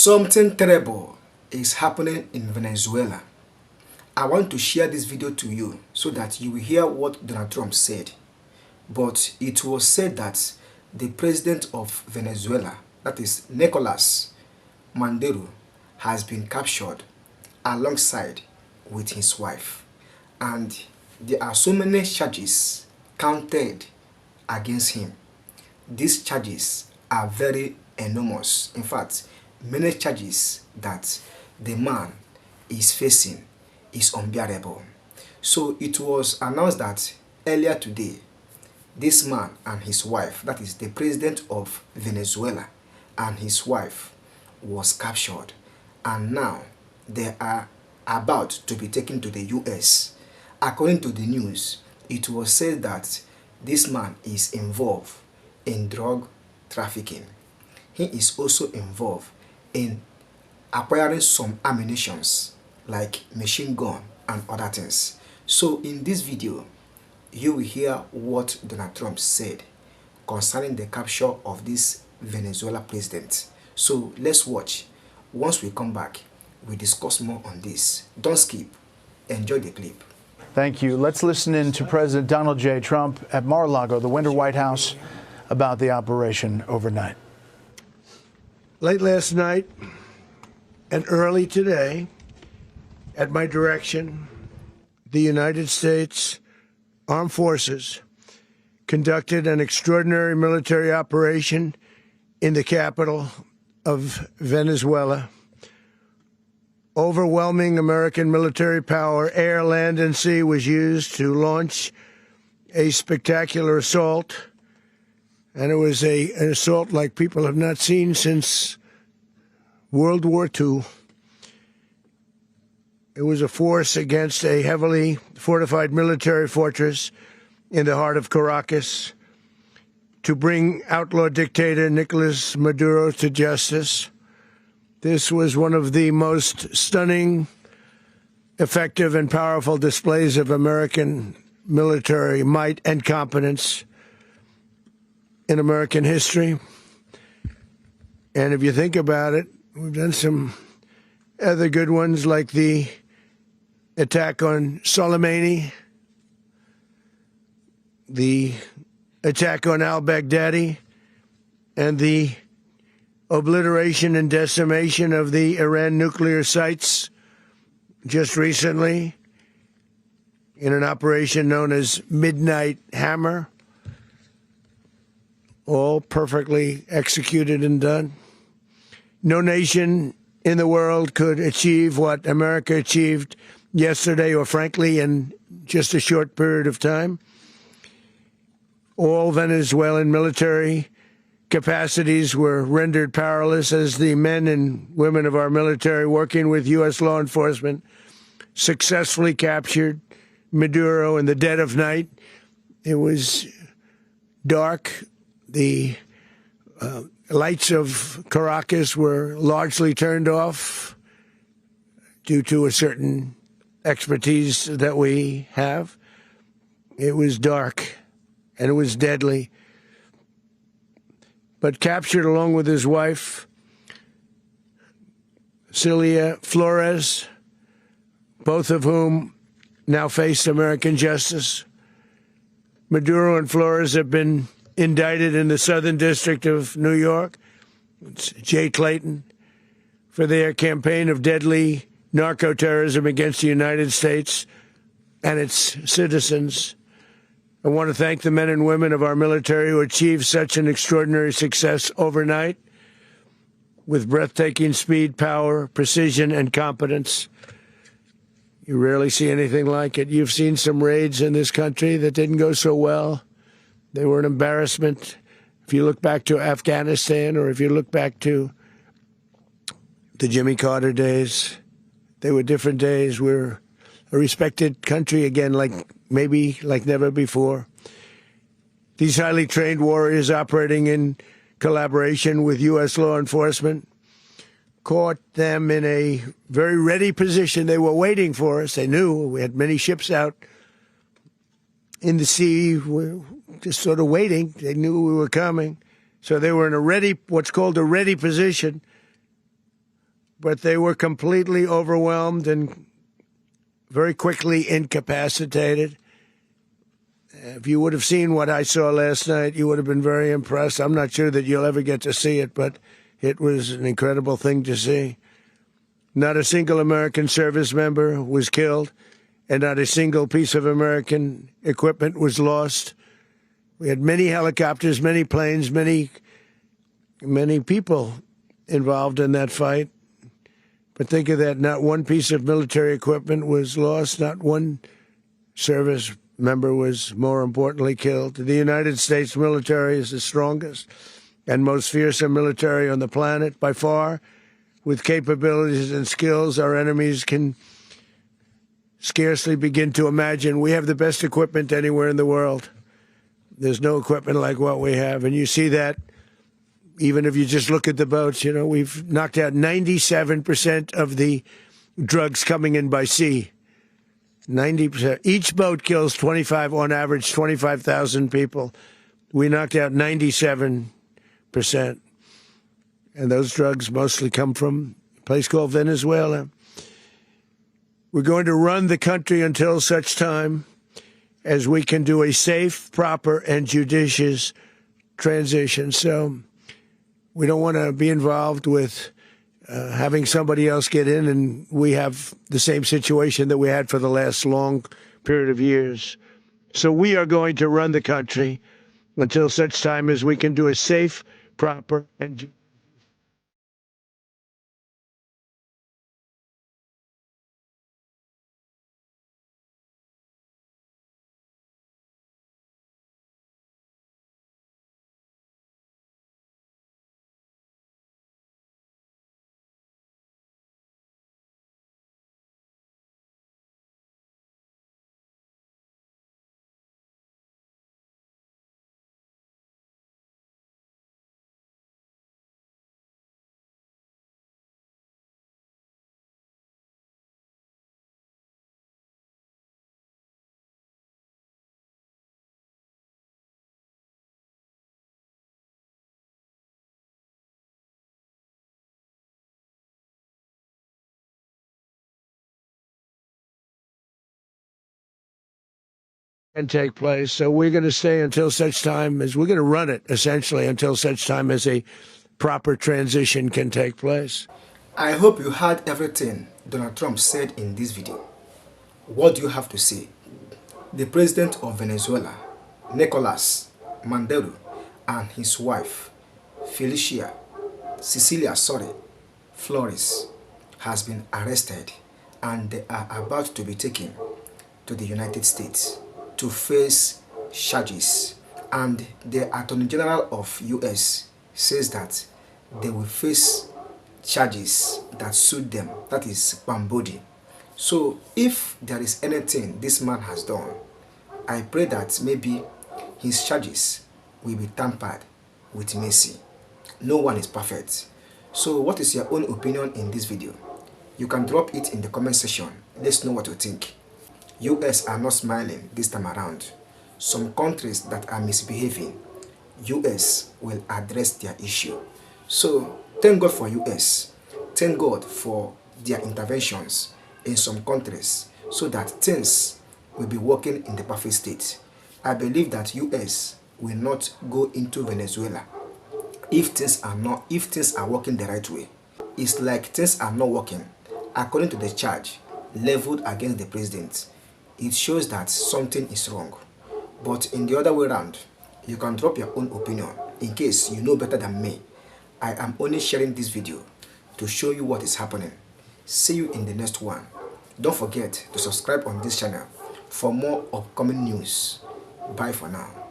Something terrible is happening in Venezuela. I want to share this video to you so that you will hear what Donald Trump said. But it was said that the president of Venezuela, that is Nicholas Maduro, has been captured alongside with his wife. And there are so many charges counted against him. These charges are very enormous. In fact, many charges that the man is facing is unbearable. So it was announced that earlier today, this man and his wife, that is the president of Venezuela and his wife, was captured. And now they are about to be taken to the US. According to the news, it was said that this man is involved in drug trafficking. He is also involved in acquiring some ammunitions like machine gun and other things. So in this video, you will hear what Donald Trump said concerning the capture of this Venezuela president. So let's watch. Once we come back, we discuss more on this. Don't skip. Enjoy the clip. Thank you. Let's listen in to President Donald J. Trump at Mar-a-Lago, the Winter White House, about the operation overnight. Late last night and early today, at my direction, the United States Armed Forces conducted an extraordinary military operation in the capital of Venezuela. Overwhelming American military power, air, land, and sea, was used to launch a spectacular assault. And it was an assault like people have not seen since World War II. It was a force against a heavily fortified military fortress in the heart of Caracas to bring outlaw dictator Nicholas Maduro to justice. This was one of the most stunning, effective, and powerful displays of American military might and competence in American history. And if you think about it, we've done some other good ones, like the attack on Soleimani, the attack on al-Baghdadi, and the obliteration and decimation of the Iran nuclear sites just recently in an operation known as Midnight Hammer. All perfectly executed and done. No nation in the world could achieve what America achieved yesterday, or frankly, in just a short period of time. All Venezuelan military capacities were rendered powerless as the men and women of our military, working with U.S. law enforcement, successfully captured Maduro in the dead of night. It was dark. The lights of Caracas were largely turned off due to a certain expertise that we have. It was dark and it was deadly. But captured along with his wife, Cilia, Flores, both of whom now face American justice. Maduro and Flores have been indicted in the Southern District of New York, it's Jay Clayton, for their campaign of deadly narco-terrorism against the United States and its citizens. I want to thank the men and women of our military who achieved such an extraordinary success overnight with breathtaking speed, power, precision, and competence. You rarely see anything like it. You've seen some raids in this country that didn't go so well. They were an embarrassment. If you look back to Afghanistan, or if you look back to the Jimmy Carter days, they were different days. We're a respected country again, maybe like never before. These highly trained warriors, operating in collaboration with U.S. law enforcement, caught them in a very ready position. They were waiting for us. They knew we had many ships out in the sea, just sort of waiting. They knew we were coming. So they were in what's called a ready position. but they were completely overwhelmed and very quickly incapacitated. If you would have seen what I saw last night, you would have been very impressed. I'm not sure that you'll ever get to see it, but it was an incredible thing to see. Not a single American service member was killed, and not a single piece of American equipment was lost. We had many helicopters, many planes, many people involved in that fight. But think of that, not one piece of military equipment was lost, not one service member was, more importantly, killed. The United States military is the strongest and most fearsome military on the planet by far. With capabilities and skills our enemies can scarcely begin to imagine. We have the best equipment anywhere in the world. There's no equipment like what we have. And you see that even if you just look at the boats. You know, we've knocked out 97% of the drugs coming in by sea. 90%. Each boat kills on average, 25,000 people. We knocked out 97%. And those drugs mostly come from a place called Venezuela. We're going to run the country until such time as we can do a safe, proper, and judicious transition. So we don't want to be involved with having somebody else get in, and we have the same situation that we had for the last long period of years. So we are going to run the country until such time as we can do a safe, proper, and can take place. So we're going to stay until such time as we're going to run it, essentially, until such time as a proper transition can take place. I hope you heard everything Donald Trump said in this video. What do you have to say? The president of Venezuela, Nicholas Maduro, and his wife, Cecilia, Flores, has been arrested, and they are about to be taken to the United States to face charges. And the Attorney General of US says that they will face charges that suit them, that is bambodi. So if there is anything this man has done, I pray that maybe his charges will be tampered with mercy. No one is perfect. So what is your own opinion in this video? You can drop it in the comment section. Let's know what you think. US are not smiling this time around. Some countries that are misbehaving, US will address their issue. So thank God for US. Thank God for their interventions in some countries so that things will be working in the perfect state. I believe that US will not go into Venezuela if things are working the right way. It's like things are not working according to the charge leveled against the president. It shows that something is wrong. But in the other way around, you can drop your own opinion in case you know better than me. I am only sharing this video to show you what is happening. See you in the next one. Don't forget to subscribe on this channel for more upcoming news. Bye for now.